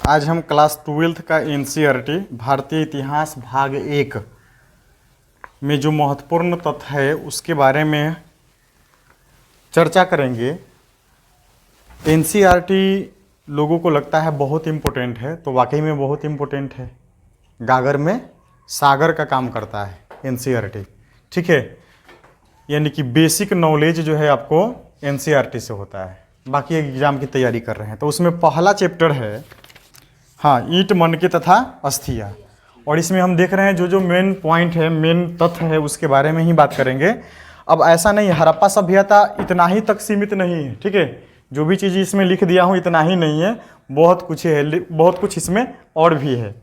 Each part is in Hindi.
आज हम क्लास 12th का एनसीईआरटी भारतीय इतिहास भाग 1 में जो महत्वपूर्ण तथ्य है उसके बारे में चर्चा करेंगे। एनसीईआरटी लोगों को लगता है बहुत इम्पोर्टेंट है, तो वाकई में बहुत इम्पोर्टेंट है। गागर में सागर का काम करता है एनसीईआरटी, ठीक है। यानी कि बेसिक नॉलेज जो है आपको एनसीईआरटी से होता है। बाकी एग्जाम की तैयारी कर रहे हैं तो उसमें पहला चैप्टर है ईंट मनके तथा अस्थियाँ, और इसमें हम देख रहे हैं जो मेन पॉइंट है, मेन तथ्य है, उसके बारे में ही बात करेंगे। अब ऐसा नहीं है हड़प्पा सभ्यता इतना ही तक सीमित नहीं है, ठीक है। जो भी चीज़ इसमें लिख दिया हूँ इतना ही नहीं है, बहुत कुछ इसमें और भी है,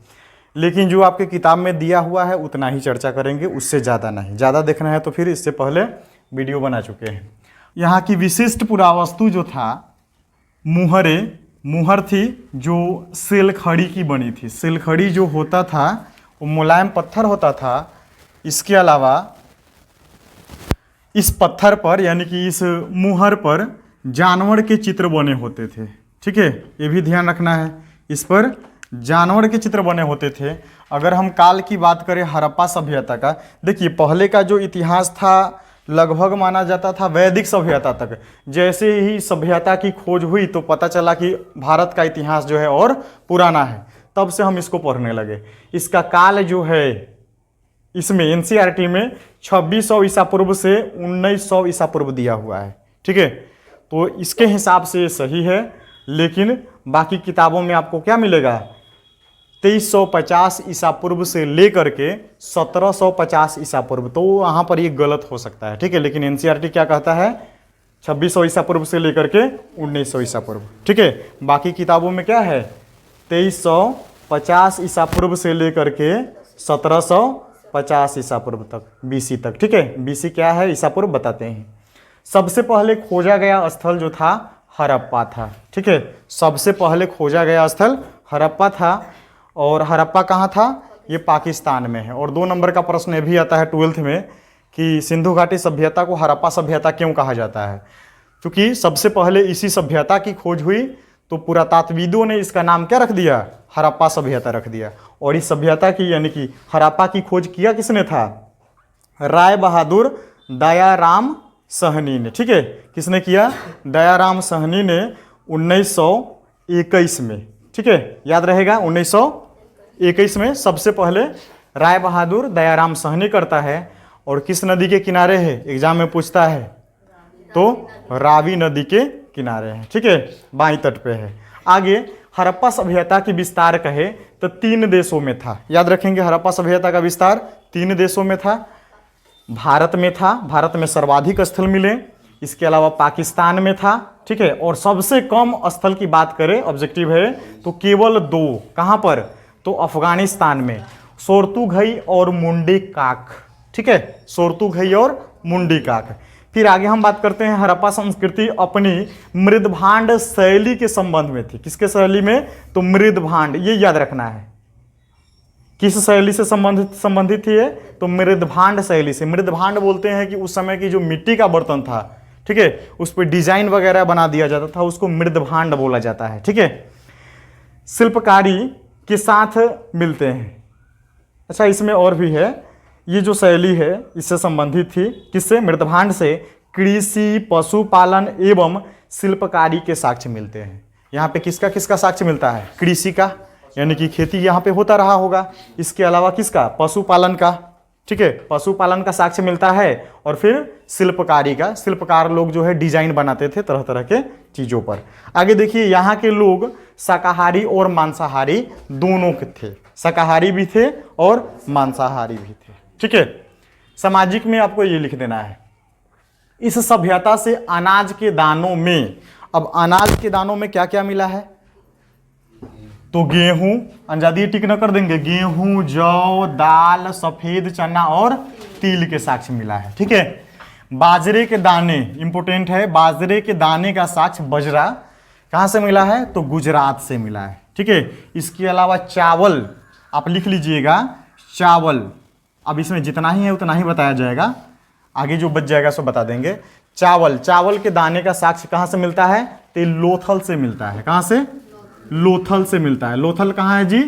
लेकिन जो आपके किताब में दिया हुआ है उतना ही चर्चा करेंगे, उससे ज़्यादा नहीं। ज़्यादा देखना है तो फिर इससे पहले वीडियो बना चुके हैं। यहाँ की विशिष्ट पुरावस्तु जो था मुहर थी, जो सेलखड़ी की बनी थी। सेलखड़ी जो होता था वो मुलायम पत्थर होता था। इसके अलावा इस पत्थर पर यानी कि इस मुहर पर जानवर के चित्र बने होते थे, ठीक है। ये भी ध्यान रखना है, इस पर जानवर के चित्र बने होते थे। अगर हम काल की बात करें हड़प्पा सभ्यता का, देखिए पहले का जो इतिहास था लगभग माना जाता था वैदिक सभ्यता तक। जैसे ही सभ्यता की खोज हुई तो पता चला कि भारत का इतिहास जो है और पुराना है, तब से हम इसको पढ़ने लगे। इसका काल जो है इसमें एनसीईआरटी में 2600 ईसा पूर्व से 1900 ईसा पूर्व दिया हुआ है, ठीक है। तो इसके हिसाब से सही है, लेकिन बाकी किताबों में आपको क्या मिलेगा 2350 ईसा पूर्व से लेकर के 1750 ईसा पूर्व, तो वहाँ पर ये गलत हो सकता है, ठीक है। लेकिन एनसीईआरटी क्या कहता है 2600 ईसा पूर्व से लेकर के 1900 ईसा पूर्व, ठीक है। बाकी किताबों में क्या है 2350 ईसा पूर्व से लेकर के 1750 ईसा पूर्व तक, बीसी तक, ठीक है। बीसी क्या है ईसा पूर्व बताते हैं। सबसे पहले खोजा गया स्थल जो था हड़प्पा था, ठीक है। सबसे पहले खोजा गया स्थल हड़प्पा था, और हड़प्पा कहाँ था, ये पाकिस्तान में है। और 2 नंबर का प्रश्न ये भी आता है 12th में कि सिंधु घाटी सभ्यता को हड़प्पा सभ्यता क्यों कहा जाता है। क्योंकि सबसे पहले इसी सभ्यता की खोज हुई, तो पुरातात्विदों ने इसका नाम क्या रख दिया, हड़प्पा सभ्यता रख दिया। और इस सभ्यता की यानी कि हड़प्पा की खोज किया किसने था, राय बहादुर दयाराम सहनी ने, ठीक है। किसने किया, दयाराम सहनी ने 1921 में, ठीक है। याद रहेगा 1921 में सबसे पहले राय बहादुर दयाराम सहनी करता है। और किस नदी के किनारे है, एग्जाम में पूछता है, तो रावी नदी के किनारे है, ठीक है, बाईं तट पे है। आगे हड़प्पा सभ्यता की विस्तार कहे तो 3 देशों में था। याद रखेंगे हड़प्पा सभ्यता का विस्तार 3 देशों में था। भारत में था, भारत में सर्वाधिक स्थल मिले। इसके अलावा पाकिस्तान में था, ठीक है। और सबसे कम स्थल की बात करें, ऑब्जेक्टिव है, तो केवल 2, कहाँ पर, तो अफगानिस्तान में, सोर्तुघई और मुंडी काक, ठीक है, सोर्तुघई और मुंडी काक। फिर आगे हम बात करते हैं हड़प्पा संस्कृति अपनी मृदभांड शैली के संबंध में थी। किसके शैली में, तो मृदभांड, ये याद रखना है। किस शैली से संबंधित थी, तो मृदभांड शैली से। मृदभांड बोलते हैं कि उस समय की जो मिट्टी का बर्तन था, ठीक है, उस पर डिजाइन वगैरह बना दिया जाता था, उसको मृदभांड बोला जाता है, ठीक है। शिल्पकारी के साथ मिलते हैं। अच्छा, इसमें और भी है, ये जो शैली है इससे संबंधित थी, किससे, मृदभांड से। कृषि, पशुपालन एवं शिल्पकारी के साक्ष्य मिलते हैं। यहाँ पे किसका किसका साक्ष्य मिलता है, कृषि का, यानी कि खेती यहाँ पे होता रहा होगा। इसके अलावा किसका, पशुपालन का, ठीक है, पशुपालन का साक्ष्य मिलता है। और फिर शिल्पकारी का, शिल्पकार लोग जो है डिजाइन बनाते थे तरह तरह के चीज़ों पर। आगे देखिए, यहाँ के लोग शाकाहारी और मांसाहारी दोनों के थे, शाकाहारी भी थे और मांसाहारी भी थे, ठीक है। सामाजिक में आपको ये लिख देना है, इस सभ्यता से अनाज के दानों में, अब अनाज के दानों में क्या क्या मिला है, तो गेहूं, अंजादी टिक न कर देंगे, गेहूं, जौ, दाल, सफेद चना और तिल के साक्ष्य मिला है, ठीक है। बाजरे के दाने इंपोर्टेंट है, बाजरे के दाने का साक्ष्य बजरा कहाँ से मिला है, तो गुजरात से मिला है, ठीक है। इसके अलावा चावल आप लिख लीजिएगा, चावल, अब इसमें जितना ही है उतना ही बताया जाएगा, आगे जो बच जाएगा सो बता देंगे। चावल के दाने का साक्ष्य कहाँ से मिलता है, तो लोथल से मिलता है। कहाँ से, लोथल से मिलता है। लोथल कहाँ है जी?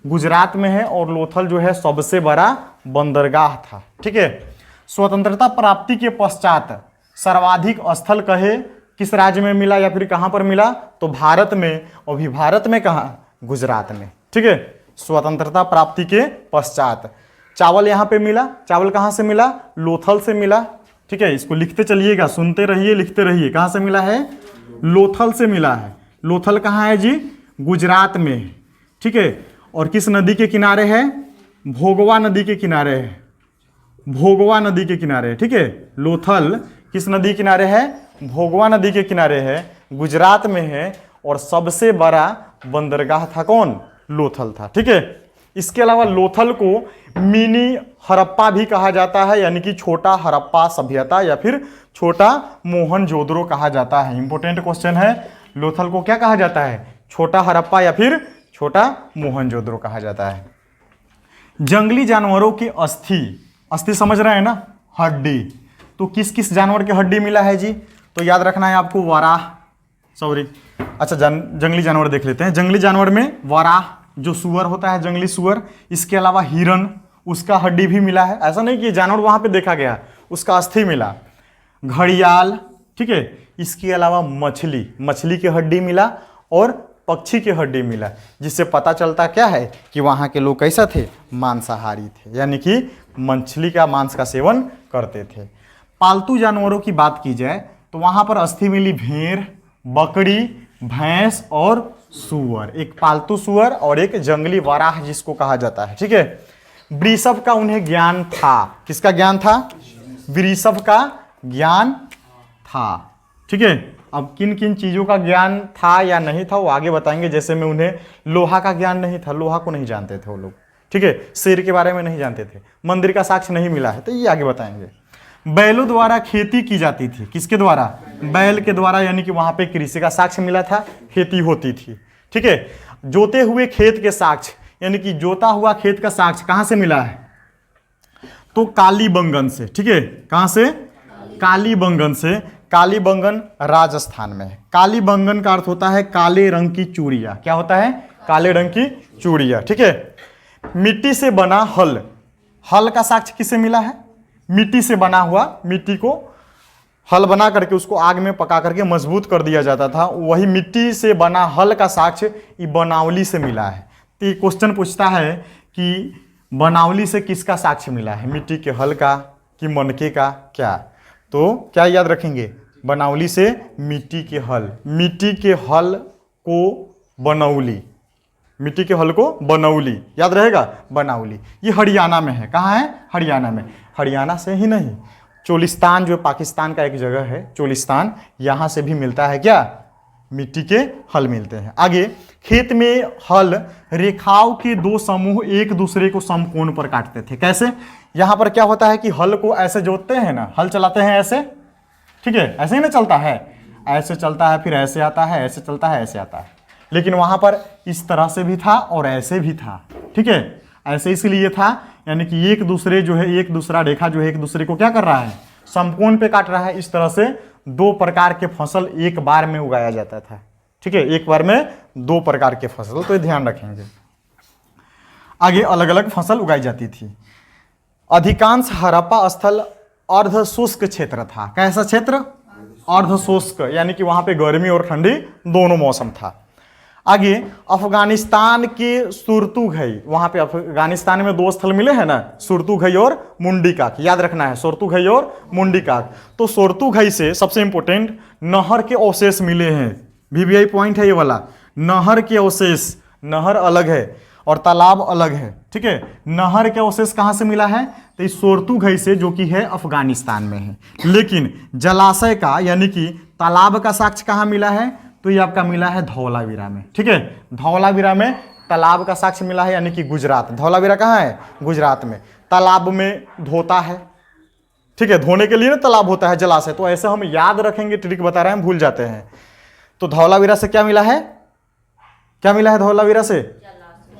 गुजरात में है, और लोथल जो है सबसे बड़ा बंदरगाह था। ठीक है। स्वतंत्रता प्राप्ति के पश्चात सर्वाधिक स्थल कहे किस राज्य में मिला या फिर कहां पर मिला? तो भारत में। और भी भारत में कहां? गुजरात में। ठीक है। स्वतंत्रता प्राप्ति के पश्चात चावल यहां पे मिला। चावल कहां से मिला? लोथल से मिला। ठीक है, इसको लिखते चलिएगा, सुनते रहिए, लिखते रहिए। कहां से मिला है? लोथल से मिला है। लोथल कहां है जी? गुजरात में है। ठीक है। और किस नदी के किनारे है? भोगवा नदी के किनारे है। भोगवा नदी के किनारे। ठीक है। लोथल किस नदी किनारे है? भोगवा नदी के किनारे है, गुजरात में है, और सबसे बड़ा बंदरगाह था कौन? लोथल था। ठीक है। इसके अलावा लोथल को मिनी हड़प्पा भी कहा जाता है, यानी कि छोटा हड़प्पा सभ्यता या फिर छोटा मोहनजोदड़ो कहा जाता है। इंपॉर्टेंट क्वेश्चन है। लोथल को क्या कहा जाता है? छोटा हड़प्पा या फिर छोटा मोहनजोदड़ो कहा जाता है। जंगली जानवरों की अस्थि, अस्थि समझ रहे हैं ना? हड्डी। तो किस किस जानवर की हड्डी मिला है जी? तो याद रखना है आपको, वराह, सॉरी, अच्छा जंगली जानवर देख लेते हैं। जंगली जानवर में वराह जो सुअर होता है, जंगली सुअर, इसके अलावा हिरन, उसका हड्डी भी मिला है। ऐसा नहीं कि जानवर वहां पे देखा गया, उसका अस्थि मिला। घड़ियाल, ठीक है, इसके अलावा मछली, मछली की हड्डी मिला, और पक्षी की हड्डी मिला, जिससे पता चलता क्या है कि वहां के लोग कैसा थे? मांसाहारी थे, यानी कि मछली का मांस का सेवन करते थे। पालतू जानवरों की बात की जाए तो वहां पर अस्थि मिली भेड़, बकरी, भैंस और सुअर। एक पालतू सुअर और एक जंगली वराह जिसको कहा जाता है। ठीक है। वृषभ का उन्हें ज्ञान था। किसका ज्ञान था? वृषभ का ज्ञान था। ठीक है। अब किन किन चीजों का ज्ञान था या नहीं था वो आगे बताएंगे। जैसे में उन्हें लोहा का ज्ञान नहीं था, लोहा को नहीं जानते थे वो लोग। ठीक है। शेर के बारे में नहीं जानते थे, मंदिर का साक्ष्य नहीं मिला है, तो ये आगे बताएंगे। बैलों द्वारा खेती की जाती थी। किसके द्वारा? बैल के द्वारा, यानी कि वहां पे कृषि का साक्ष्य मिला था, खेती होती थी। ठीक है। जोते हुए खेत के साक्ष्य, यानी कि जोता हुआ खेत का साक्ष्य कहां से मिला है? तो कालीबंगन से। ठीक है। कहां से? कालीबंगन से। कालीबंगन राजस्थान में है। कालीबंगन का अर्थ होता है काले रंग की चूड़िया। क्या होता है? काले रंग की चूड़िया। ठीक है। मिट्टी से बना हल, हल का साक्ष्य किसे मिला है? मिट्टी से बना हुआ, मिट्टी को हल बना करके उसको आग में पका करके मजबूत कर दिया जाता था, वही मिट्टी से बना हल का साक्ष्य ये बनावली से मिला है। तो ये क्वेश्चन पूछता है कि बनावली से किसका साक्ष्य मिला है? मिट्टी के हल का कि मनके का? क्या तो क्या याद रखेंगे? बनावली से मिट्टी के हल, मिट्टी के हल को बनौली, मिट्टी के हल को बनौली, याद रहेगा? बनावली। ये हरियाणा में है। कहाँ है? हरियाणा में। हरियाणा से ही नहीं, चोलिस्तान जो पाकिस्तान का एक जगह है, चोलिस्तान, यहां से भी मिलता है क्या? मिट्टी के हल मिलते हैं। आगे, खेत में हल रेखाओं के दो समूह एक दूसरे को समकोण पर काटते थे। कैसे? यहां पर क्या होता है कि हल को ऐसे जोतते हैं ना, हल चलाते हैं ऐसे, ठीक है, ऐसे ही ना चलता है, ऐसे चलता है, फिर ऐसे आता है, ऐसे चलता है, ऐसे आता है। लेकिन वहां पर इस तरह से भी था और ऐसे भी था। ठीक है। ऐसे इसलिए था, यानी कि एक दूसरे जो है, एक दूसरा रेखा जो है एक दूसरे को क्या कर रहा है? समकोण पे काट रहा है। इस तरह से दो प्रकार के फसल एक बार में उगाया जाता था। ठीक है। एक बार में दो प्रकार के फसल, तो ये ध्यान रखेंगे। आगे अलग अलग फसल उगाई जाती थी। अधिकांश हड़प्पा स्थल अर्ध शुष्क क्षेत्र था। कैसा क्षेत्र? अर्ध शुष्क, यानी कि वहां पे गर्मी और ठंडी दोनों मौसम था। आगे, अफगानिस्तान के सुरतुघई, वहां पे अफगानिस्तान में दो स्थल मिले हैं ना, सुरतुघई और मुंडीकाक, याद रखना है, सुरतुघई और मुंडीकाक। तो सुरतुघई से सबसे इंपॉर्टेंट नहर के अवशेष मिले हैं। वीवीआई पॉइंट है ये वाला, नहर के अवशेष। नहर अलग है और तालाब अलग है। ठीक है। नहर के अवशेष कहां से मिला है? तो इस सुरतुघई से, जो कि है अफगानिस्तान में है। लेकिन जलाशय का, यानी कि तालाब का साक्ष्य कहां मिला है? तो ये आपका मिला है धौलावीरा में। ठीक है। धौलावीरा में तालाब का साक्ष्य मिला है, यानी कि गुजरात। धौलावीरा कहाँ है? गुजरात में। तालाब में धोता है, ठीक है, धोने के लिए ना तालाब होता है, जलाशय। तो ऐसे हम याद रखेंगे, ट्रिक बता रहे हैं, हम भूल जाते हैं। तो धौलावीरा से क्या मिला है? क्या मिला है धौलावीरा से?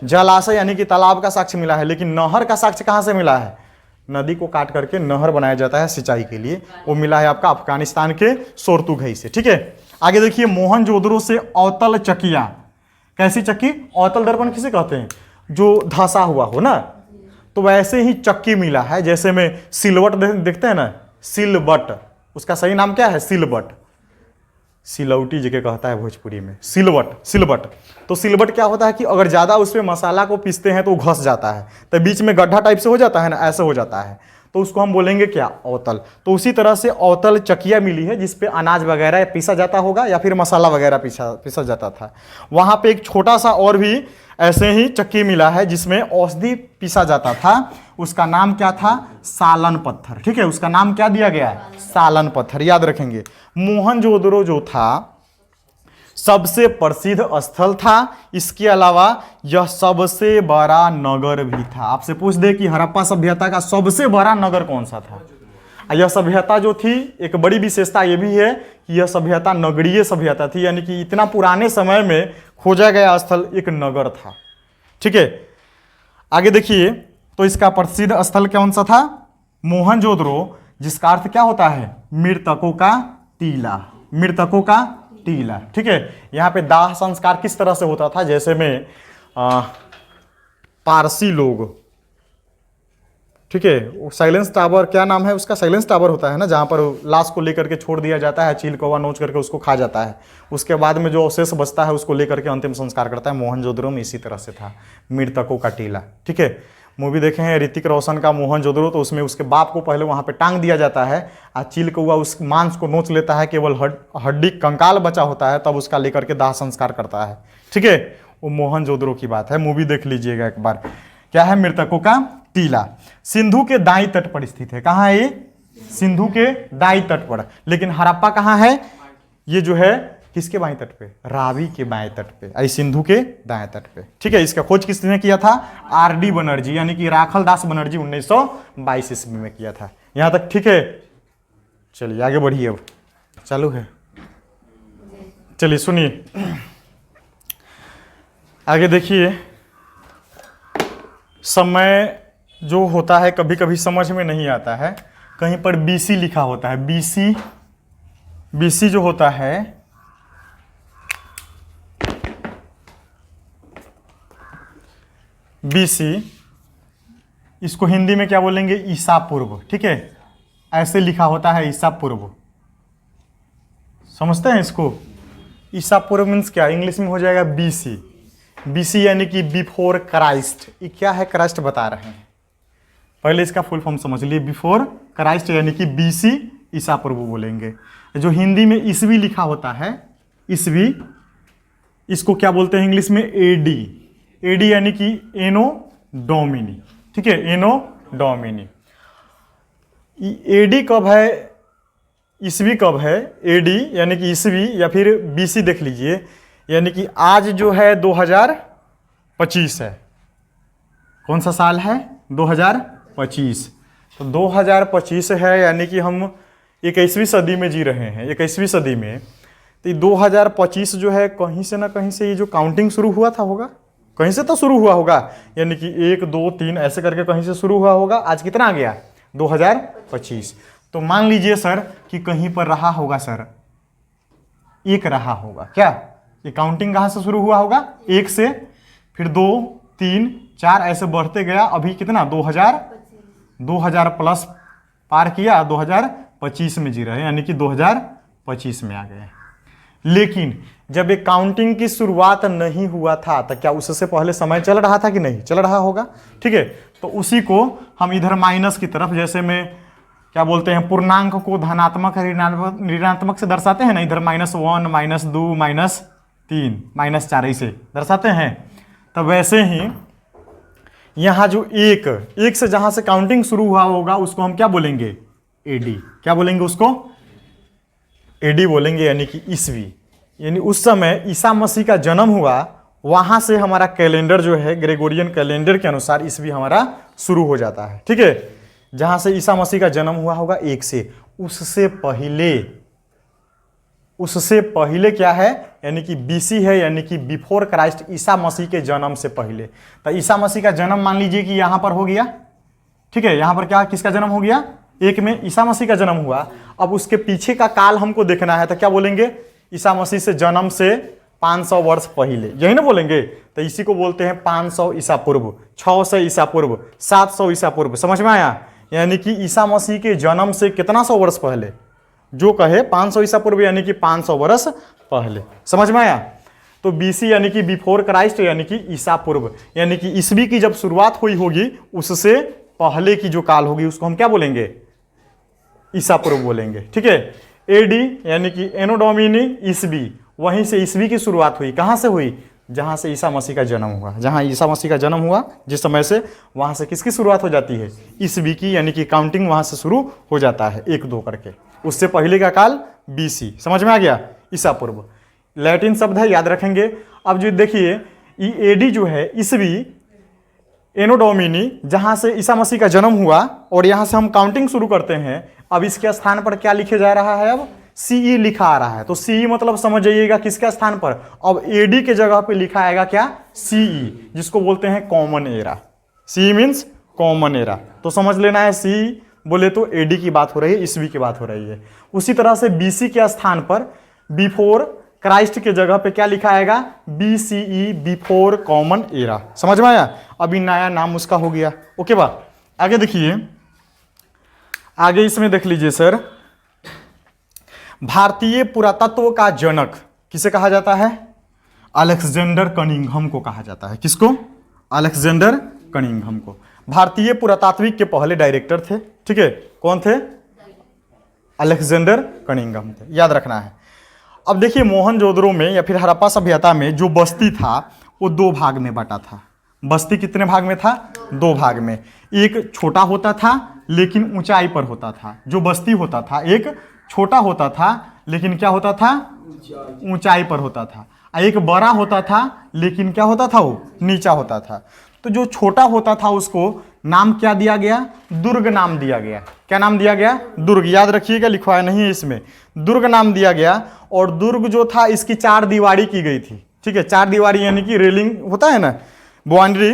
जलाशय, यानी कि तालाब का साक्ष्य मिला है। लेकिन नहर का साक्ष्य कहां से मिला है? नदी को काट करके नहर बनाया जाता है सिंचाई के लिए, वो मिला है आपका अफगानिस्तान के सुरतुघई से। ठीक है। आगे देखिए, मोहनजोदड़ो से अवतल चकिया। कैसी चक्की? अवतल दर्पण किसे कहते हैं? जो धंसा हुआ हो ना, तो वैसे ही चक्की मिला है। जैसे में सिलवट देखते हैं ना, सिलबट, उसका सही नाम क्या है? सिलबट। सिलौटी जगह कहता है भोजपुरी में, सिलवट, सिलबट। तो सिलबट क्या होता है कि अगर ज़्यादा उसमें मसाला को पीसते हैं तो वो घस जाता है, तो बीच में गड्ढा टाइप से हो जाता है ना, ऐसे हो जाता है, तो उसको हम बोलेंगे क्या? अवतल। तो उसी तरह से अवतल चकिया मिली है जिसपे अनाज वगैरह पीसा जाता होगा या फिर मसाला वगैरह पीसा जाता था। वहाँ पे एक छोटा सा और भी ऐसे ही चक्की मिला है जिसमें औषधि पीसा जाता था, उसका नाम क्या था? सालन पत्थर। ठीक है, उसका नाम क्या दिया गया है? सालन पत्थर, याद रखेंगे। मोहनजोदड़ो जो था सबसे प्रसिद्ध स्थल था, इसके अलावा यह सबसे बड़ा नगर भी था। आपसे पूछ दे कि हड़प्पा सभ्यता का सबसे बड़ा नगर कौन सा था? यह सभ्यता जो थी, एक बड़ी विशेषता यह भी है कि यह सभ्यता नगरीय सभ्यता थी, यानी कि इतना पुराने समय में खोजा गया स्थल एक नगर था। ठीक है, आगे देखिए, तो इसका प्रसिद्ध स्थल कौन सा था? मोहनजोदड़ो, जिसका अर्थ क्या होता है? मृतकों का टीला, मृतकों का टीला। ठीक है, यहाँ पे दाह संस्कार किस तरह से होता था? जैसे में पारसी लोग, ठीक है, वो साइलेंस टावर, क्या नाम है उसका? साइलेंस टावर होता है ना, जहाँ पर लाश को लेकर के छोड़ दिया जाता है, चील कौवा नोच करके उसको खा जाता है, उसके बाद में जो अवशेष बचता है उसको लेकर के अंतिम संस्कार करता है। मोहनजोदड़ो में इसी तरह से था, मृतकों का टीला। ठीक है, मूवी देखे हैं ऋतिक रोशन का मोहनजोदड़ो, तो उसमें उसके बाप को पहले वहाँ पे टांग दिया जाता है, और चील कौवा उस मांस को नोच लेता है, केवल हड्डी कंकाल बचा होता है, तब उसका लेकर के दाह संस्कार करता है। ठीक है, वो मोहनजोदड़ो की बात है, मूवी देख लीजिएगा एक बार। क्या है? मृतकों का टीला। सिंधु के दाईं तट पर स्थित है। कहाँ है ये? सिंधु के दाईं तट पर। लेकिन हड़प्पा कहाँ है? ये जो है किसके बाईं तट पे? रावी के बाएं तट पे, आई सिंधु के दाएं तट पे। ठीक है, इसका खोज किसने किया था? आर.डी. बनर्जी, यानी कि राखल दास बनर्जी 1922 ईस्वी में किया था। यहां तक ठीक है? चलिए आगे बढ़िए, अब चालू है। चलिए सुनिए, आगे देखिए। समय जो होता है कभी कभी समझ में नहीं आता है, कहीं पर बीसी लिखा होता है, बीसी, बीसी जो होता है, बीसी, इसको हिंदी में क्या बोलेंगे? ईसा पूर्व। ठीक है, ऐसे लिखा होता है ईसा पूर्व, समझते हैं इसको? ईसा पूर्व मीन्स क्या? इंग्लिश में हो जाएगा बीसी। बीसी यानी कि बिफोर क्राइस्ट। ये क्या है? क्राइस्ट बता रहे हैं, पहले इसका फुल फॉर्म समझ लिए। बिफोर क्राइस्ट यानी कि बीसी, ईसा पूर्व बोलेंगे। जो हिंदी में ईसवी लिखा होता है, ईसवी, इसको क्या बोलते हैं इंग्लिश में? एडी। एडी यानी कि एनो डोमिनी। ठीक है, एनो डोमिनी। एडी कब है, ईसवी कब है? एडी यानी कि ईसवी, या फिर बीसी देख लीजिए, यानी कि आज जो है 2025 है। कौन सा साल है? 2025। तो 2025 है, यानी कि हम 21वीं सदी में जी रहे हैं, 21वीं सदी में। तो ये 2025 जो है, कहीं से ना कहीं से ये जो काउंटिंग शुरू हुआ था होगा, कहीं से तो शुरू हुआ होगा, यानी कि 1 2 3 ऐसे करके कहीं से शुरू हुआ होगा। आज कितना आ गया? 2025। तो मान लीजिए सर कि कहीं पर रहा होगा सर, 1 रहा होगा। क्या ये काउंटिंग कहाँ से शुरू हुआ होगा? 1 से, फिर 2 3 4 ऐसे बढ़ते गया। अभी कितना? 2000 प्लस पार किया, 2025 में जी रहे हैं, यानी कि 2025 में आ गए। लेकिन जब एक काउंटिंग की शुरुआत नहीं हुआ था, तो क्या उससे पहले समय चल रहा था कि नहीं? चल रहा होगा। ठीक है, तो उसी को हम इधर माइनस की तरफ, जैसे में क्या बोलते हैं, पूर्णांक को धनात्मक ऋणात्मक से दर्शाते हैं ना, इधर -1 -2 -3 -4 ऐसे दर्शाते हैं। तब वैसे ही यहाँ जो एक से जहाँ से काउंटिंग शुरू हुआ होगा उसको हम क्या बोलेंगे? एडी। क्या बोलेंगे उसको? एडी बोलेंगे, यानी कि ईसवी। यानी उस समय ईसा मसीह का जन्म हुआ, वहाँ से हमारा कैलेंडर जो है, ग्रेगोरियन कैलेंडर के अनुसार ईसवी हमारा शुरू हो जाता है। ठीक है, जहाँ से ईसा मसीह का जन्म हुआ होगा 1 से, उससे पहले क्या है? यानी कि बीसी है, यानी कि बिफोर क्राइस्ट, ईसा मसीह के जन्म से पहले। तो ईसा मसीह का जन्म मान लीजिए कि यहाँ पर हो गया। ठीक है, यहाँ पर क्या, किसका जन्म हो गया? 1 में ईसा मसीह का जन्म हुआ। अब उसके पीछे का काल हमको देखना है, तो क्या बोलेंगे? ईसा मसीह से जन्म से 500 वर्ष पहले, यही ना बोलेंगे। तो इसी को बोलते हैं 500 ईसा पूर्व, 600 ईसा पूर्व, 700 ईसा पूर्व। समझ में आया? यानी कि ईसा मसीह के जन्म से कितना 100 वर्ष पहले, जो कहे 500 ईसा पूर्व यानी कि 500 वर्ष पहले। समझ में आया? तो बीसी यानी कि बिफोर क्राइस्ट, यानी कि ईसा पूर्व, यानी कि ईसवी की जब शुरुआत हुई होगी उससे पहले की जो काल होगी उसको हम क्या बोलेंगे? ईसा पूर्व बोलेंगे। ठीक है। एडी यानी कि एनो डोमिनी ईसवी, वहीं से ईसवी की शुरुआत हुई। कहां से हुई? जहां से ईसा मसीह का जन्म हुआ। जहां ईसा मसीह का जन्म हुआ जिस समय से, वहां से किसकी शुरुआत हो जाती है? ईसवी की, यानी कि काउंटिंग वहां से शुरू हो जाता है 1-2 करके। उससे पहले का काल बीसी। समझ में आ गया? ईसा पूर्व लैटिन शब्द है, याद रखेंगे। अब जो देखिए एडी जो है ईसवी, एनो डोमिनी, जहां से ईसा मसीह का जन्म हुआ और यहां से हम काउंटिंग शुरू करते हैं। अब इसके स्थान पर क्या लिखे जा रहा है? अब सीई लिखा आ रहा है। तो सीई मतलब समझ जाइएगा किसके स्थान पर? अब एडी के जगह पे लिखा आएगा क्या? सीई, जिसको बोलते हैं common era. CE means common era. तो समझ लेना है, सीई बोले तो एडी की बात हो रही है, ईसवी की बात हो रही है। उसी तरह से बीसी के स्थान पर बिफोर क्राइस्ट के जगह पे क्या लिखा आएगा? BCE, before common era. समझ में आया? अभी नया नाम उसका हो गया। ओके बा, आगे देखिए, आगे इसमें देख लीजिए सर, भारतीय पुरातत्व का जनक किसे कहा जाता है? अलेक्जेंडर कनिंघम को कहा जाता है। किसको? अलेक्जेंडर कनिंघम को। भारतीय पुरातात्विक के पहले डायरेक्टर थे। ठीक है, कौन थे? अलेक्जेंडर कनिंघम थे, याद रखना है। अब देखिए मोहनजोदड़ो में या फिर हड़प्पा सभ्यता में जो बस्ती था वो 2 भाग में बटा था। बस्ती कितने भाग में था? 2 भाग में। एक छोटा होता था लेकिन ऊंचाई पर होता था। जो बस्ती होता था एक छोटा होता था लेकिन क्या होता था? ऊंचाई पर होता था। एक बड़ा होता था लेकिन क्या होता था? वो नीचा होता था। तो जो छोटा होता था उसको नाम क्या दिया गया? दुर्ग नाम दिया गया। क्या नाम दिया गया? दुर्ग। याद रखिएगा, लिखवाया नहीं है इसमें। दुर्ग नाम दिया गया। और दुर्ग जो था इसकी 4 दीवारी की गई थी। ठीक है, 4 दीवारी यानी कि रेलिंग होता है ना, बाउंड्री।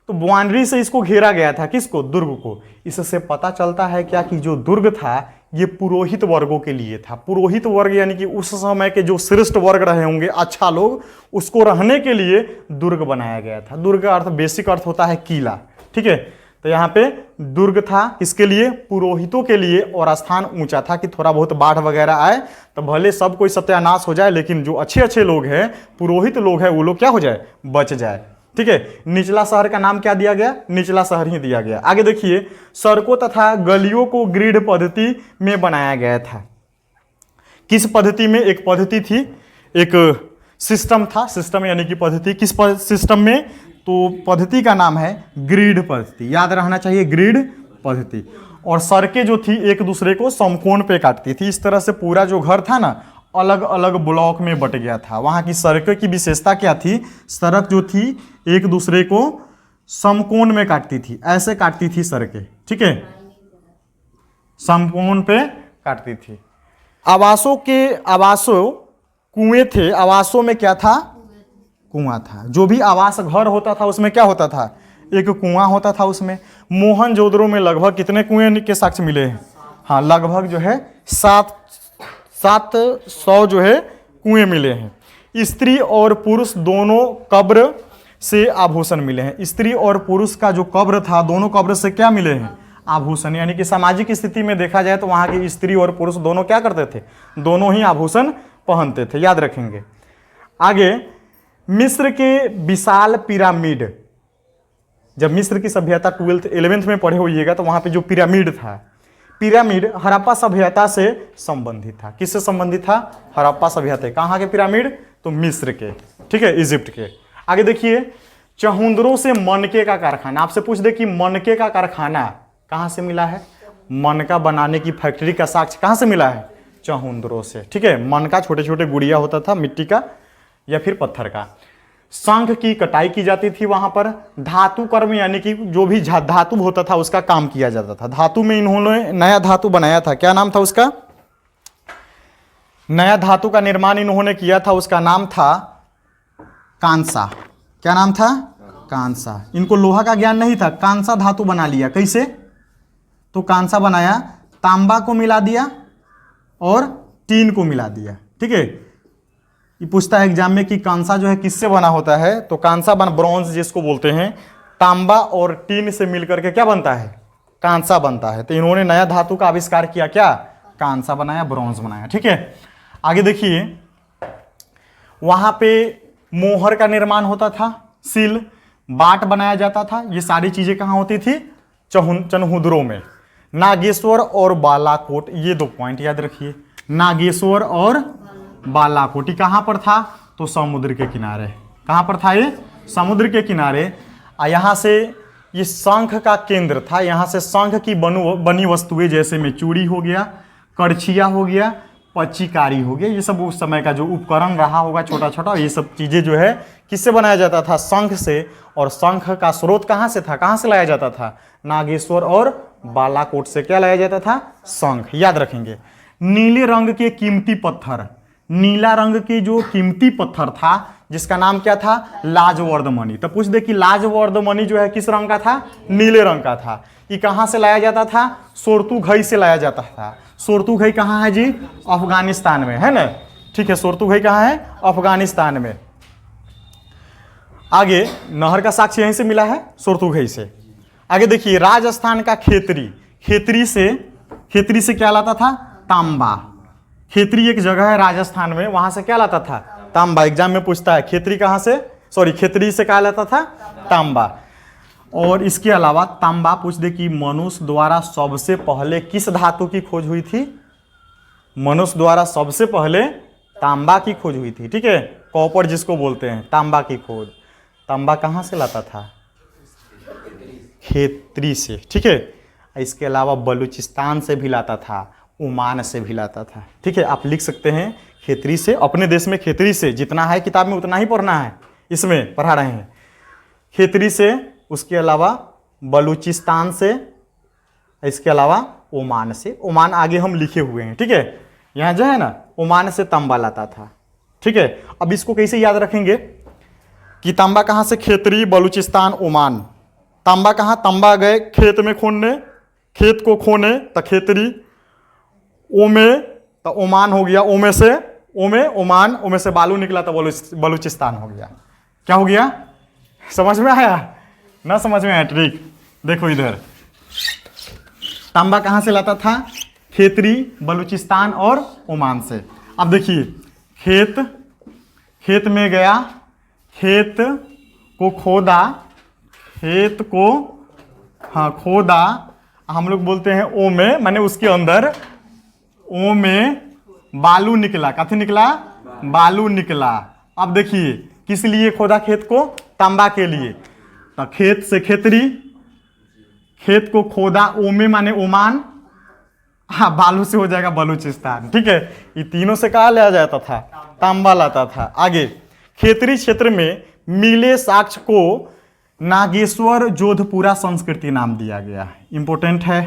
तो बाउंड्री से इसको घेरा गया था। किसको? दुर्ग को। इससे पता चलता है क्या कि जो दुर्ग था ये पुरोहित वर्गों के लिए था। पुरोहित वर्ग यानी कि उस समय के जो श्रेष्ठ वर्ग रहे होंगे, अच्छा लोग, उसको रहने के लिए दुर्ग बनाया गया था। दुर्ग का अर्थ, बेसिक अर्थ होता है किला। ठीक है, तो यहाँ पे दुर्ग था किसके लिए? पुरोहितों के लिए। और स्थान ऊंचा था कि थोड़ा बहुत बाढ़ वगैरह आए तो भले सब कोई सत्यानाश हो जाए, लेकिन जो अच्छे अच्छे लोग हैं, पुरोहित लोग हैं, वो लोग क्या हो जाए? बच जाए। ठीक है। निचला शहर का नाम क्या दिया गया? निचला शहर ही दिया गया। आगे देखिए, सड़कों तथा गलियों को ग्रिड पद्धति में बनाया गया था। किस पद्धति में? एक पद्धति थी, एक सिस्टम था। सिस्टम यानी कि पद्धति। किस सिस्टम में? तो पद्धति का नाम है ग्रिड पद्धति। याद रहना चाहिए, ग्रिड पद्धति। और सड़कें जो थी एक दूसरे को समकोण पे काटती थी। इस तरह से पूरा जो घर था ना, अलग अलग ब्लॉक में बट गया था। वहां की सड़कों की विशेषता क्या थी? सड़क जो थी एक दूसरे को समकोण में काटती थी। ऐसे काटती थी सड़कें। ठीक है, समकोण पे काटती थी। आवासों कुएं थे। आवासों में क्या था? कुआं था। जो भी आवास घर होता था उसमें क्या होता था? एक कुआं होता था उसमें। मोहनजोदड़ो में लगभग कितने कुएं के साक्ष्य मिले हैं? हाँ, लगभग जो है 700 जो है कुएं मिले हैं। स्त्री और पुरुष दोनों कब्र से आभूषण मिले हैं। स्त्री और पुरुष का जो कब्र था, दोनों कब्र से क्या मिले हैं? आभूषण। यानी कि सामाजिक स्थिति में देखा जाए तो वहां की स्त्री और पुरुष दोनों क्या करते थे? दोनों ही आभूषण पहनते थे। याद रखेंगे। आगे, मिस्र के विशाल पिरामिड। जब मिस्र की सभ्यता 12th 11th में पढ़े होइएगा तो वहां पे जो पिरामिड था, पिरामिड हड़प्पा सभ्यता से संबंधित था। किससे संबंधित था? हड़प्पा सभ्यता। कहाँ के पिरामिड? तो मिस्र के। ठीक है, इजिप्ट के। आगे देखिए, चहुंदरों से मनके का कारखाना। आपसे पूछ दे कि मनके का कारखाना कहाँ से मिला है? मनका बनाने की फैक्ट्री का साक्ष्य कहाँ से मिला है? चहुंदरों से। ठीक है, मनका छोटे छोटे गुड़िया होता था मिट्टी का या फिर पत्थर का। शंख की कटाई की जाती थी वहां पर। धातु कर्म यानी कि जो भी धातु होता था उसका काम किया जाता था। धातु में इन्होंने नया धातु बनाया था। क्या नाम था उसका? नया धातु का निर्माण इन्होंने किया था, उसका नाम था कांसा। क्या नाम था? कांसा। इनको लोहा का ज्ञान नहीं था, कांसा धातु बना लिया। कैसे? तो कांसा बनाया, तांबा को मिला दिया और टीन को मिला दिया। ठीक है, ये पूछता है एग्जाम में कि कांसा जो है किससे बना होता है, तो कांसा बन ब्रॉन्ज जिसको बोलते हैं, तांबा और टीन से मिलकर के क्या बनता है, कांसा बनता है। तो इन्होंने नया धातु का आविष्कार किया, क्या, कांसा बनाया, ब्रॉन्ज बनाया। ठीक है, आगे देखिए, वहां पे मोहर का निर्माण होता था, सील, बाट बनाया जाता था, ये सारी चीजें कहाँ होती थी, चनहुदरों में। नागेश्वर और बालाकोट, ये 2 पॉइंट याद रखिए, नागेश्वर और बालाकोट ये कहाँ पर था, तो समुद्र के किनारे। कहाँ पर था ये, समुद्र के किनारे। यहाँ से ये शंख का केंद्र था, यहाँ से शंख की बनी वस्तुएं जैसे में चूड़ी हो गया, करछिया हो गया, पच्चीकारी हो गया, ये सब उस समय का जो उपकरण रहा होगा छोटा छोटा, ये सब चीजें जो है किससे बनाया जाता था, शंख से। और शंख का स्रोत कहाँ से था, कहाँ से लाया जाता था, नागेश्वर और बालाकोट से क्या लाया जाता था, शंख। याद रखेंगे। नीले रंग के कीमती पत्थर, नीला रंग के जो कीमती पत्थर था जिसका नाम क्या था, लाजवर्धमणि। तो पूछ दे कि लाजवर्धमणि जो है किस रंग का था, नीले रंग का था। ये कहाँ से लाया जाता था, सोर्तुघई से लाया जाता था। सोर्तुघई कहाँ है जी, अफगानिस्तान में, है ना। ठीक है, सोर्तुघई कहाँ है, अफगानिस्तान में। आगे नहर का साक्ष्य यहीं से मिला है, सोर्तुघई से। आगे देखिए, राजस्थान का खेतरी, खेतरी से क्या लाता था, तांबा। खेतरी एक जगह है राजस्थान में, वहां से क्या लाता था, तांबा। एग्जाम में पूछता है खेतरी कहाँ से, खेतरी से क्या लाता था, तांबा। और इसके अलावा तांबा पूछ दे कि मनुष्य द्वारा सबसे पहले किस धातु की खोज हुई थी, मनुष्य द्वारा सबसे पहले तांबा की खोज हुई थी। ठीक है, कॉपर जिसको बोलते हैं, तांबा की खोज। तांबा कहाँ से लाता था, खेतरी से। ठीक है, इसके अलावा बलूचिस्तान से भी लाता था, ओमान से भी लाता था। ठीक है, आप लिख सकते हैं खेतरी से, अपने देश में खेतरी से जितना है किताब में उतना ही पढ़ना है, इसमें पढ़ा रहे हैं, खेतरी से। उसके अलावा बलूचिस्तान से, इसके अलावा ओमान से। ओमान आगे हम लिखे हुए हैं। ठीक है, यहाँ जो है ना, ओमान से तांबा लाता था। ठीक है, अब इसको कैसे याद रखेंगे कि तांबा कहाँ से, खेतरी, बलूचिस्तान, ओमान। तांबा कहाँ, तांबा गए खेत में खोदने, खेत को खोने तो खेतरी, ओमे तो ओमान हो गया, ओमे से ओमान, ओमे से बालू निकला तो बलूचिस्तान हो गया। क्या हो गया, समझ में आया, ना समझ में आया ट्रिक, देखो इधर। तांबा कहाँ से लाता था, खेतरी, बलूचिस्तान और ओमान से। अब देखिए, खेत में गया, खेत को खोदा, खोदा, हम लोग बोलते हैं ओमे, माने उसके अंदर, ओ में बालू निकला, कथी निकला, बालू निकला। अब देखिए किस लिए खोदा खेत को, तांबा के लिए। तो खेत से खेतरी, खेत को खोदा, ओमे माने ओमान, हाँ, बालू से हो जाएगा बलूचिस्तान। ठीक है, ये तीनों से कहा लिया जाता था, तांबा लाता था। आगे, खेतरी क्षेत्र में मिले साक्ष्य को नागेश्वर जोधपुरा संस्कृति नाम दिया गया। इंपॉर्टेंट है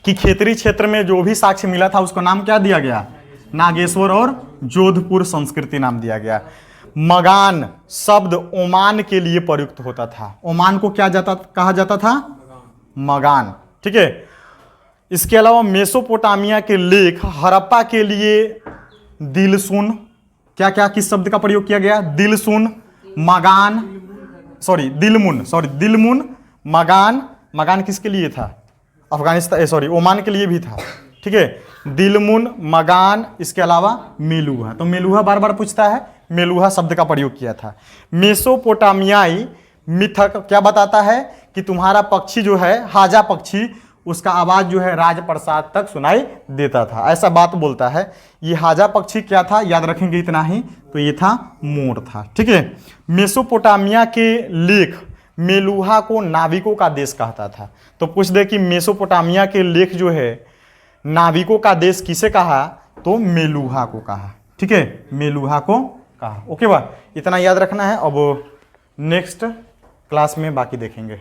कि खेतरी क्षेत्र में जो भी साक्ष्य मिला था उसका नाम क्या दिया गया, नागेश्वर और जोधपुर संस्कृति नाम दिया गया। मगान शब्द ओमान के लिए प्रयुक्त होता था। ओमान को क्या कहा जाता था, मगान। ठीक है, इसके अलावा मेसोपोटामिया के लेख हड़प्पा के लिए दिलसुन, क्या किस शब्द का प्रयोग किया गया, दिलसुन, मगान, दिलमुन, मगान किसके लिए था, अफगानिस्तान, ओमान के लिए भी था। ठीक है, दिलमुन, मगान, इसके अलावा मेलुहा। तो मेलुहा बार बार पूछता है, मेलुहा शब्द का प्रयोग किया था। मेसोपोटामियाई मिथक क्या बताता है कि तुम्हारा पक्षी जो है, हाजा पक्षी, उसका आवाज जो है राजप्रसाद तक सुनाई देता था, ऐसा बात बोलता है। ये हाजा पक्षी क्या था, याद रखेंगे इतना ही, तो ये था मोर था। ठीक है, मेसोपोटामिया के लेख मेलुहा को नाविकों का देश कहता था। तो पूछ दे कि मेसोपोटामिया के लेख जो है नाविकों का देश किसे कहा, तो मेलुहा को कहा। ठीक है, मेलुहा को कहा। ओके बा, इतना याद रखना है। अब नेक्स्ट क्लास में बाकी देखेंगे,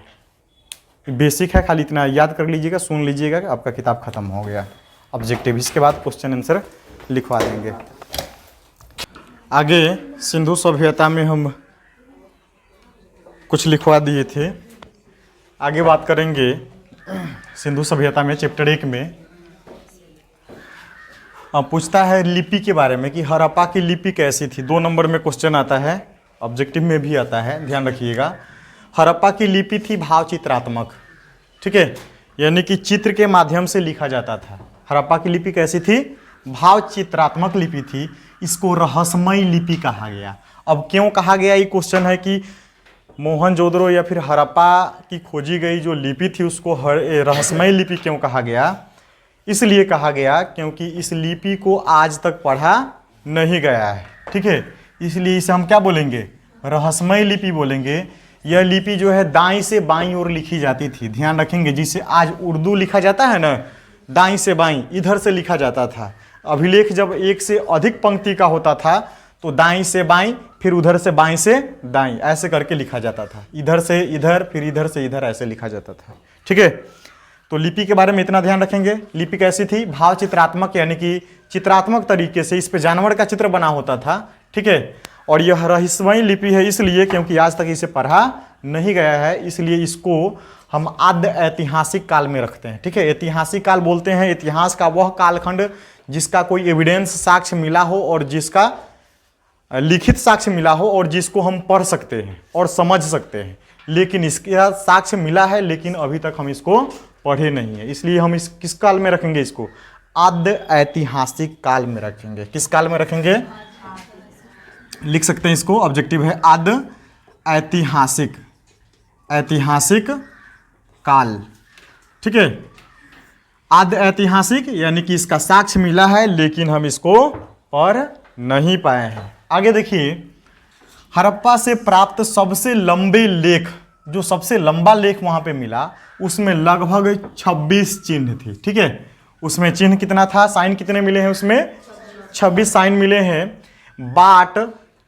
बेसिक है, खाली इतना याद कर लीजिएगा, सुन लीजिएगा कि आपका किताब खत्म हो गया। ऑब्जेक्टिव, इसके बाद क्वेश्चन आंसर लिखवा देंगे। आगे सिंधु सभ्यता में हम कुछ लिखवा दिए थे, आगे बात करेंगे सिंधु सभ्यता में चैप्टर 1 में पूछता है लिपि के बारे में कि हड़प्पा की लिपि कैसी थी। 2 नंबर में क्वेश्चन आता है, ऑब्जेक्टिव में भी आता है, ध्यान रखिएगा। हड़प्पा की लिपि थी भाव चित्रात्मक, ठीक है, यानी कि चित्र के माध्यम से लिखा जाता था। हड़प्पा की लिपि कैसी थी? भाव चित्रात्मक लिपि थी। इसको रहस्यमयी लिपि कहा गया। अब क्यों कहा गया, ये क्वेश्चन है कि मोहनजोदड़ो या फिर हड़प्पा की खोजी गई जो लिपि थी उसको रहस्यमयी लिपि क्यों कहा गया? इसलिए कहा गया क्योंकि इस लिपि को आज तक पढ़ा नहीं गया है, ठीक है, इसलिए इसे हम क्या बोलेंगे? रहस्यमयी लिपि बोलेंगे। यह लिपि जो है दाईं से बाईं ओर लिखी जाती थी, ध्यान रखेंगे। जिसे आज उर्दू लिखा जाता है ना, दाईं से बाईं इधर से लिखा जाता था। अभिलेख जब एक से अधिक पंक्ति का होता था तो दाईं से बाईं, फिर उधर से बाईं से दाईं, ऐसे करके लिखा जाता था। इधर से इधर, फिर इधर से इधर, ऐसे लिखा जाता था, ठीक है। तो लिपि के बारे में इतना ध्यान रखेंगे। लिपि कैसी थी? भाव चित्रात्मक, यानी कि चित्रात्मक तरीके से इस पे जानवर का चित्र बना होता था, ठीक है। और यह रहस्यमयी लिपि है इसलिए क्योंकि आज तक इसे पढ़ा नहीं गया है, इसलिए इसको हम आद्य ऐतिहासिक काल में रखते हैं, ठीक है। ऐतिहासिक काल बोलते हैं इतिहास का वह कालखंड जिसका कोई एविडेंस साक्ष्य मिला हो और जिसका लिखित साक्ष्य मिला हो और जिसको हम पढ़ सकते हैं और समझ सकते हैं। लेकिन इसका साक्ष्य मिला है लेकिन अभी तक हम इसको पढ़े नहीं है, इसलिए हम इस किस काल में रखेंगे? इसको आद्य ऐतिहासिक काल में रखेंगे। किस काल में रखेंगे? लिख सकते हैं इसको, ऑब्जेक्टिव है आद्य ऐतिहासिक, ऐतिहासिक काल, ठीक है। आद्य ऐतिहासिक यानी कि इसका साक्ष्य मिला है लेकिन हम इसको पढ़ नहीं पाए हैं। आगे देखिए, हड़प्पा से प्राप्त सबसे लंबे लेख, जो सबसे लंबा लेख वहां पे मिला उसमें लगभग 26 चिन्ह थी, ठीक है। उसमें चिन्ह कितना था? साइन कितने मिले हैं उसमें? 26 साइन मिले हैं। बाट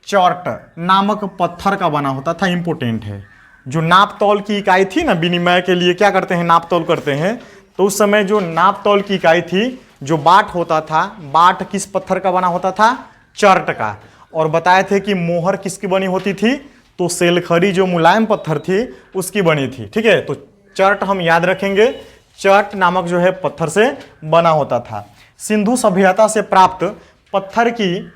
चॉर्ट नामक पत्थर का बना होता था, इंपोर्टेंट है। जो नाप तौल की इकाई थी ना, विनिमय के लिए क्या करते हैं? नाप तौल करते हैं। तो उस समय जो नाप तौल की इकाई थी, जो बाट होता था, बाट किस पत्थर का बना होता था? चर्ट का। और बताए थे कि मोहर किसकी बनी होती थी? तो सेलखरी जो मुलायम पत्थर थी उसकी बनी थी, ठीक है। तो चर्ट हम याद रखेंगे, चर्ट नामक जो है पत्थर से बना होता था। सिंधु सभ्यता से प्राप्त पत्थर की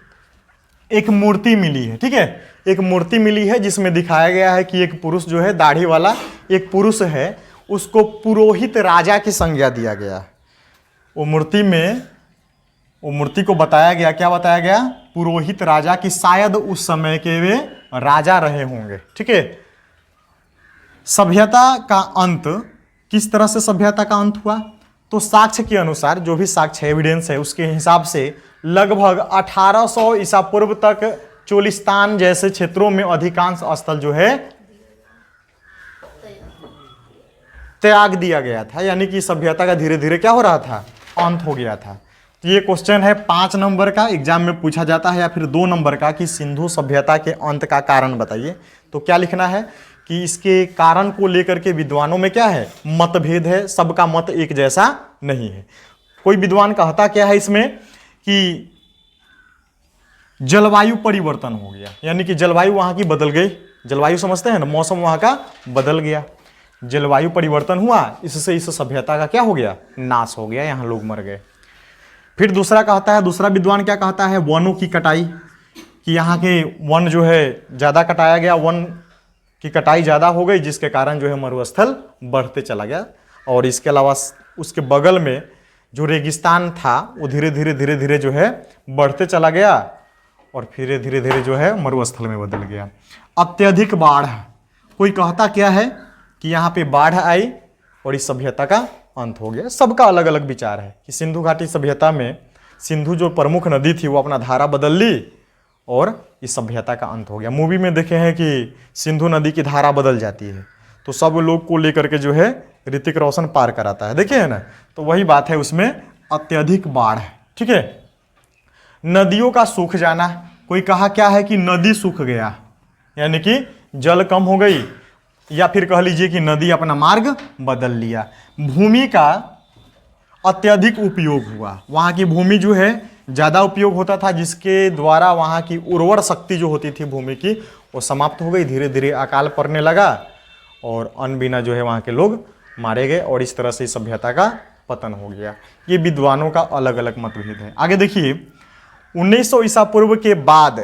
एक मूर्ति मिली है, ठीक है। एक मूर्ति मिली है जिसमें दिखाया गया है कि एक पुरुष जो है, दाढ़ी वाला एक पुरुष है, उसको पुरोहित राजा की संज्ञा दिया गया। वो मूर्ति को बताया गया, क्या बताया गया? पुरोहित राजा की, शायद उस समय के वे राजा रहे होंगे, ठीक है। सभ्यता का अंत, किस तरह से सभ्यता का अंत हुआ? तो साक्ष्य के अनुसार, जो भी साक्ष्य एविडेंस है उसके हिसाब से लगभग 1800 ईसा पूर्व तक चोलिस्तान जैसे क्षेत्रों में अधिकांश स्थल जो है त्याग दिया गया था, यानी कि सभ्यता का धीरे धीरे क्या हो रहा था? अंत हो गया था। तो ये क्वेश्चन है 5 नंबर का, एग्जाम में पूछा जाता है, या फिर 2 नंबर का कि सिंधु सभ्यता के अंत का कारण बताइए। तो क्या लिखना है कि इसके कारण को लेकर के विद्वानों में क्या है? मतभेद है, सबका मत एक जैसा नहीं है। कोई विद्वान कहता क्या है इसमें कि जलवायु परिवर्तन हो गया, यानी कि जलवायु वहां की बदल गई। जलवायु समझते हैं ना, मौसम वहां का बदल गया, जलवायु परिवर्तन हुआ, इससे इस सभ्यता का क्या हो गया? नाश हो गया, यहाँ लोग मर गए। फिर दूसरा कहता है, दूसरा विद्वान क्या कहता है? वनों की कटाई, कि यहाँ के वन जो है ज़्यादा कटाया गया, वन की कटाई ज़्यादा हो गई जिसके कारण जो है मरुस्थल बढ़ते चला गया। और इसके अलावा उसके बगल में जो रेगिस्तान था वो धीरे धीरे जो है बढ़ते चला गया और फिर धीरे धीरे जो है मरुस्थल में बदल गया। अत्यधिक बाढ़, कोई कहता क्या है कि यहाँ पे बाढ़ आई और इस सभ्यता का अंत हो गया। सबका अलग अलग विचार है कि सिंधु घाटी सभ्यता में सिंधु जो प्रमुख नदी थी वो अपना धारा बदल ली और इस सभ्यता का अंत हो गया। मूवी में देखे हैं कि सिंधु नदी की धारा बदल जाती है तो सब लोग को लेकर के जो है ऋतिक रोशन पार कराता है, देखे है ना। तो वही बात है, उसमें अत्यधिक बाढ़ है, ठीक है। नदियों का सूख जाना, कोई कहा क्या है कि नदी सूख गया, यानी कि जल कम हो गई, या फिर कह लीजिए कि नदी अपना मार्ग बदल लिया। भूमि का अत्यधिक उपयोग हुआ, वहाँ की भूमि जो है ज़्यादा उपयोग होता था जिसके द्वारा वहाँ की उर्वर शक्ति जो होती थी भूमि की वो समाप्त हो गई। धीरे धीरे अकाल पड़ने लगा और अन्न बिना जो है वहाँ के लोग मारे गए और इस तरह से सभ्यता का पतन हो गया। ये विद्वानों का अलग अलग मतभेद है। आगे देखिए, 1900 ईसा पूर्व के बाद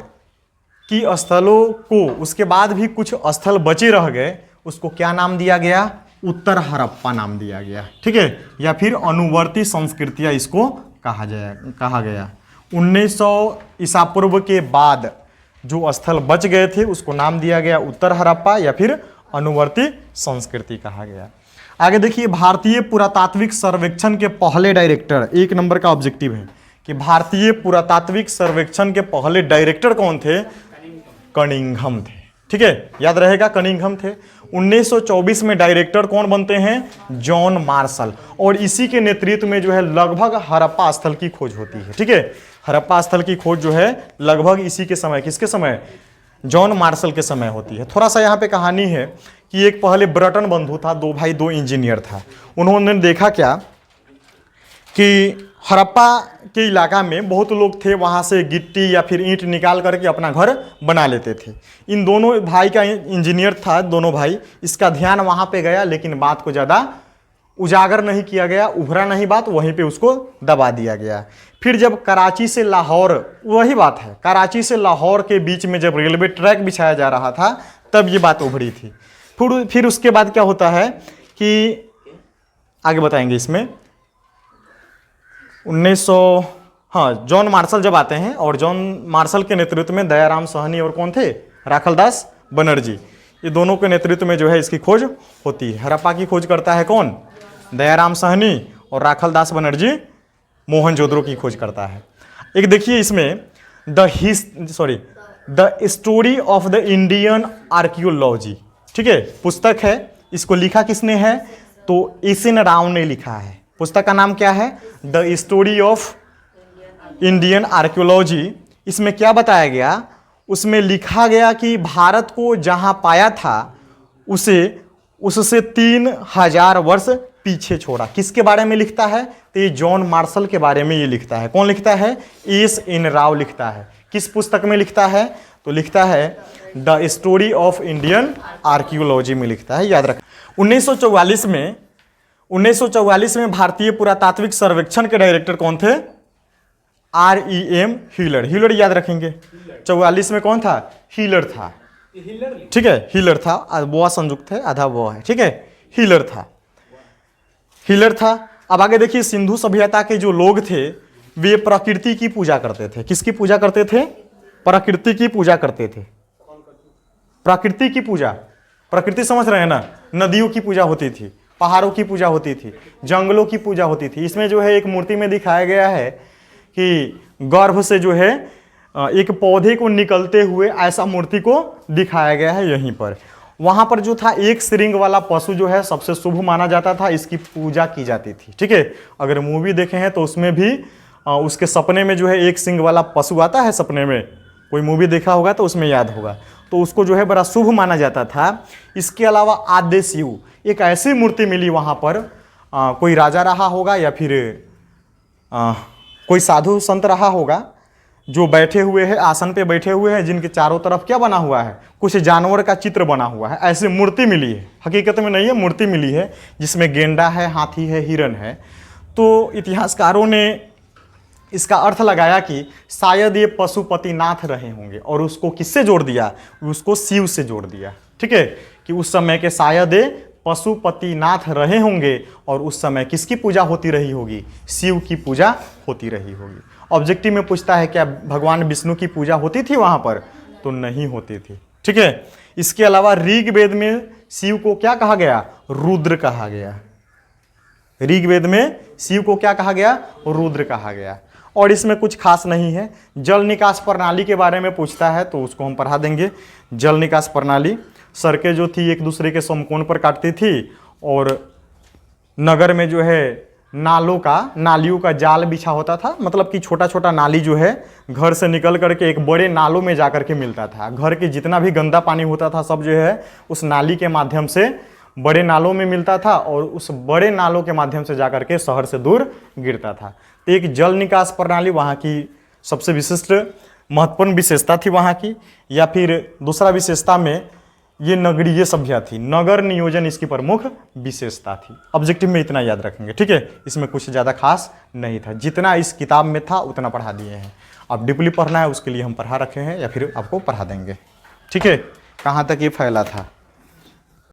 की स्थलों को, उसके बाद भी कुछ स्थल बचे रह गए, उसको क्या नाम दिया गया? उत्तर हड़प्पा नाम दिया गया। ठीक है, या फिर अनुवर्ती संस्कृतियां इसको कहा गया। 1900 ईसा पूर्व के बाद जो स्थल बच गए थे उसको नाम दिया गया उत्तर हड़प्पा या फिर अनुवर्ती संस्कृति कहा गया। आगे देखिए, भारतीय पुरातात्विक सर्वेक्षण के पहले डायरेक्टर, 1 नंबर का ऑब्जेक्टिव है कि भारतीय पुरातात्विक सर्वेक्षण के पहले डायरेक्टर कौन थे? कनिंघम थे। ठीक है, याद रहेगा, कनिंघम थे। 1924 में डायरेक्टर कौन बनते हैं? John Marshall. और इसी के नेतृत्व में जो है लगभग हड़प्पा स्थल की खोज होती है। ठीक है, हड़प्पा स्थल की खोज जो है लगभग इसी के समय, किसके समय? जॉन मार्शल के समय होती है। थोड़ा सा यहाँ पे कहानी है कि एक पहले ब्रटन बंधु था, 2 भाई 2 इंजीनियर था। उन्होंने देखा क्या कि हड़प्पा के इलाका में बहुत लोग थे, वहाँ से गिट्टी या फिर ईंट निकाल करके अपना घर बना लेते थे। इन दोनों भाई का, इंजीनियर था दोनों भाई, इसका ध्यान वहाँ पे गया, लेकिन बात को ज़्यादा उजागर नहीं किया गया, उभरा नहीं बात, वहीं पे उसको दबा दिया गया। फिर जब कराची से लाहौर, वही बात है, कराची से लाहौर के बीच में जब रेलवे ट्रैक बिछाया जा रहा था तब ये बात उभरी थी। फिर उसके बाद क्या होता है कि आगे बताएंगे इसमें 1900, हाँ, जॉन मार्शल जब आते हैं और जॉन मार्शल के नेतृत्व में दयाराम साहनी और कौन थे? राखलदास बनर्जी। ये दोनों के नेतृत्व में जो है इसकी खोज होती है। हड़प्पा की खोज करता है कौन? दयाराम साहनी, और राखलदास बनर्जी मोहनजोदड़ो की खोज करता है। एक देखिए इसमें the story of the Indian archaeology, ठीक है, पुस्तक है। इसको लिखा किसने है? तो एस.एन. राव ने लिखा है। पुस्तक का नाम क्या है? The story of Indian archaeology. इसमें क्या बताया गया? उसमें लिखा गया कि भारत को जहां पाया था उससे 3000 वर्ष पीछे छोड़ा। किसके बारे में लिखता है? तो ये जॉन मार्शल के बारे में ये लिखता है। कौन लिखता है? एस.एन. राव लिखता है। किस पुस्तक में लिखता है? तो लिखता है the story of Indian archaeology में लिखता है, याद रख। 1944 में भारतीय पुरातात्विक सर्वेक्षण के डायरेक्टर कौन थे? R.E.M. हीलर। हीलर याद रखेंगे। 44 में कौन था? हीलर था। ठीक है, हीलर था, बोआ संयुक्त है, आधा बोआ है। ठीक है, हीलर था। अब आगे देखिए, सिंधु सभ्यता के जो लोग थे वे प्रकृति की पूजा करते थे। किसकी पूजा करते थे? प्रकृति की पूजा करते थे। प्रकृति की पूजा, प्रकृति समझ रहे हैं ना? नदियों की पूजा होती थी, पहाड़ों की पूजा होती थी, जंगलों की पूजा होती थी। इसमें जो है एक मूर्ति में दिखाया गया है कि गर्भ से जो है एक पौधे को निकलते हुए ऐसा मूर्ति को दिखाया गया है यहीं पर। वहां पर जो था एक श्रृंग वाला पशु जो है सबसे शुभ माना जाता था, इसकी पूजा की जाती थी। ठीक है, अगर मूवी देखे हैं तो उसमें भी उसके सपने में जो है एक सिंग वाला पशु आता है सपने में, कोई मूवी देखा होगा तो उसमें याद होगा, तो उसको जो है बड़ा शुभ माना जाता था। इसके अलावा आद्य शिव, एक ऐसी मूर्ति मिली वहाँ पर, कोई राजा रहा होगा या फिर कोई साधु संत रहा होगा जो बैठे हुए हैं, आसन पे बैठे हुए हैं, जिनके चारों तरफ क्या बना हुआ है? कुछ जानवर का चित्र बना हुआ है। ऐसी मूर्ति मिली है, हकीकत में नहीं है, मूर्ति मिली है जिसमें गेंडा है, हाथी है, हिरन है। तो इतिहासकारों ने इसका अर्थ लगाया कि शायद ये पशुपतिनाथ रहे होंगे, और उसको किससे जोड़ दिया? उसको शिव से जोड़ दिया। ठीक है, कि उस समय के शायद ये पशुपतिनाथ रहे होंगे और उस समय किसकी पूजा होती रही होगी? शिव की पूजा होती रही होगी। ऑब्जेक्टिव में पूछता है क्या भगवान विष्णु की पूजा होती थी वहां पर? तो नहीं होती थी। ठीक है, इसके अलावा ऋग्वेद में शिव को क्या कहा गया? रुद्र कहा गया। ऋग्वेद में शिव को क्या कहा गया? रुद्र कहा गया। और इसमें कुछ खास नहीं है। जल निकास प्रणाली के बारे में पूछता है तो उसको हम पढ़ा देंगे। जल निकास प्रणाली, सड़कें जो थी एक दूसरे के समकोण पर काटती थी, और नगर में जो है नालियों का जाल बिछा होता था। मतलब कि छोटा छोटा नाली जो है घर से निकल करके एक बड़े नालों में जा करके मिलता था। घर के जितना भी गंदा पानी होता था सब जो है उस नाली के माध्यम से बड़े नालों में मिलता था, और उस बड़े नालों के माध्यम से जाकर के शहर से दूर गिरता था। तो एक जल निकास प्रणाली वहाँ की सबसे विशिष्ट महत्वपूर्ण विशेषता थी वहाँ की। या फिर दूसरा विशेषता में ये नगरीय सभ्यता थी। नगर नियोजन इसकी प्रमुख विशेषता थी। ऑब्जेक्टिव में इतना याद रखेंगे, ठीक है। इसमें कुछ ज़्यादा खास नहीं था, जितना इस किताब में था उतना पढ़ा दिए हैं। अब डीपली पढ़ना है उसके लिए हम पढ़ा रखे हैं या फिर आपको पढ़ा देंगे, ठीक है। कहाँ तक ये फैला था।